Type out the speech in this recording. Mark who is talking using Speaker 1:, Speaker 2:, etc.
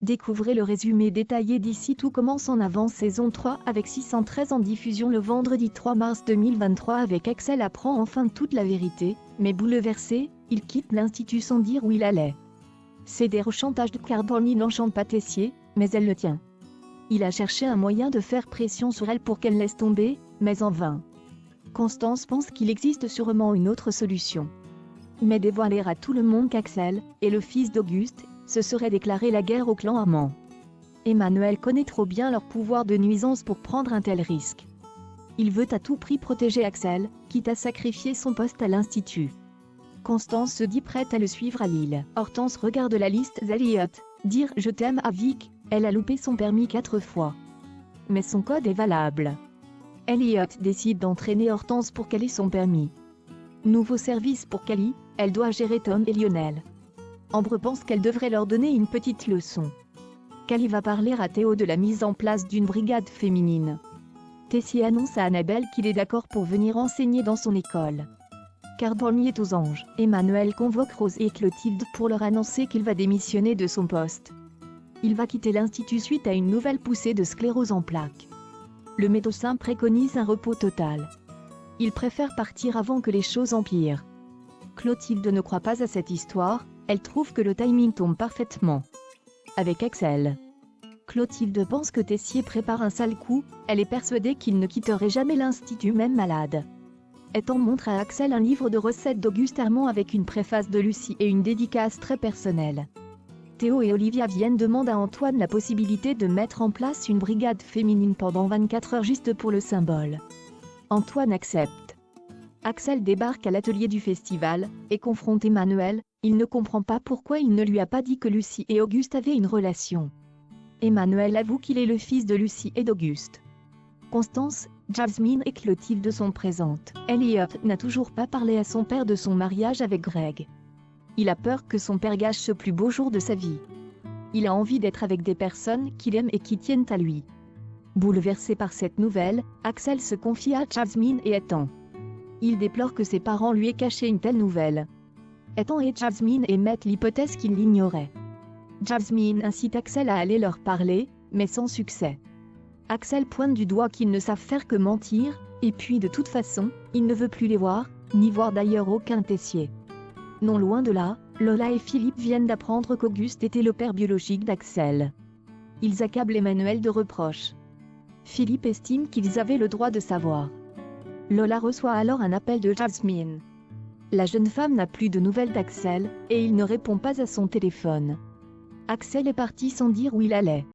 Speaker 1: Découvrez le résumé détaillé d'ici Tout commence en avance saison 3 avec 613 en diffusion le vendredi 3 mars 2023 avec Axel apprend enfin toute la vérité, mais bouleversé, il quitte l'institut sans dire où il allait. Céder au chantage de Carboni n'enchante pas Tessier, mais elle le tient. Il a cherché un moyen de faire pression sur elle pour qu'elle laisse tomber, mais en vain. Constance pense qu'il existe sûrement une autre solution. Mais dévoiler à tout le monde qu'Axel, et le fils d'Auguste, ce serait déclarer la guerre au clan Armand. Emmanuel connaît trop bien leur pouvoir de nuisance pour prendre un tel risque. Il veut à tout prix protéger Axel, quitte à sacrifier son poste à l'Institut. Constance se dit prête à le suivre à Lille. Hortense regarde la liste d'Elliot. Dire « je t'aime » à Vic, elle a loupé son permis 4 fois. Mais son code est valable. Elliot décide d'entraîner Hortense pour qu'elle ait son permis. Nouveau service pour Cali, elle doit gérer Tom et Lionel. Ambre pense qu'elle devrait leur donner une petite leçon. Cali va parler à Théo de la mise en place d'une brigade féminine. Tessier annonce à Annabelle qu'il est d'accord pour venir enseigner dans son école. Carboni est aux anges. Emmanuel convoque Rose et Clotilde pour leur annoncer qu'il va démissionner de son poste. Il va quitter l'institut suite à une nouvelle poussée de sclérose en plaques. Le médecin préconise un repos total. Il préfère partir avant que les choses empirent. Clotilde ne croit pas à cette histoire, elle trouve que le timing tombe parfaitement. Avec Axel. Clotilde pense que Tessier prépare un sale coup, elle est persuadée qu'il ne quitterait jamais l'institut même malade. Ethan montre à Axel un livre de recettes d'Auguste Armand avec une préface de Lucie et une dédicace très personnelle. Théo et Olivia viennent demander à Antoine la possibilité de mettre en place une brigade féminine pendant 24 heures juste pour le symbole. Antoine accepte. Axel débarque à l'atelier du festival, et confronte Emmanuel, il ne comprend pas pourquoi il ne lui a pas dit que Lucie et Auguste avaient une relation. Emmanuel avoue qu'il est le fils de Lucie et d'Auguste. Constance, Jasmine et Clotilde sont présentes. Elliot n'a toujours pas parlé à son père de son mariage avec Greg. Il a peur que son père gâche ce plus beau jour de sa vie. Il a envie d'être avec des personnes qu'il aime et qui tiennent à lui. Bouleversé par cette nouvelle, Axel se confie à Jasmine et Ethan. Il déplore que ses parents lui aient caché une telle nouvelle. Ethan et Jasmine émettent l'hypothèse qu'il l'ignorait. Jasmine incite Axel à aller leur parler, mais sans succès. Axel pointe du doigt qu'ils ne savent faire que mentir, et puis de toute façon, il ne veut plus les voir, ni voir d'ailleurs aucun Tessier. Non loin de là, Lola et Philippe viennent d'apprendre qu'Auguste était le père biologique d'Axel. Ils accablent Emmanuel de reproches. Philippe estime qu'ils avaient le droit de savoir. Lola reçoit alors un appel de Jasmine. La jeune femme n'a plus de nouvelles d'Axel, et il ne répond pas à son téléphone. Axel est parti sans dire où il allait.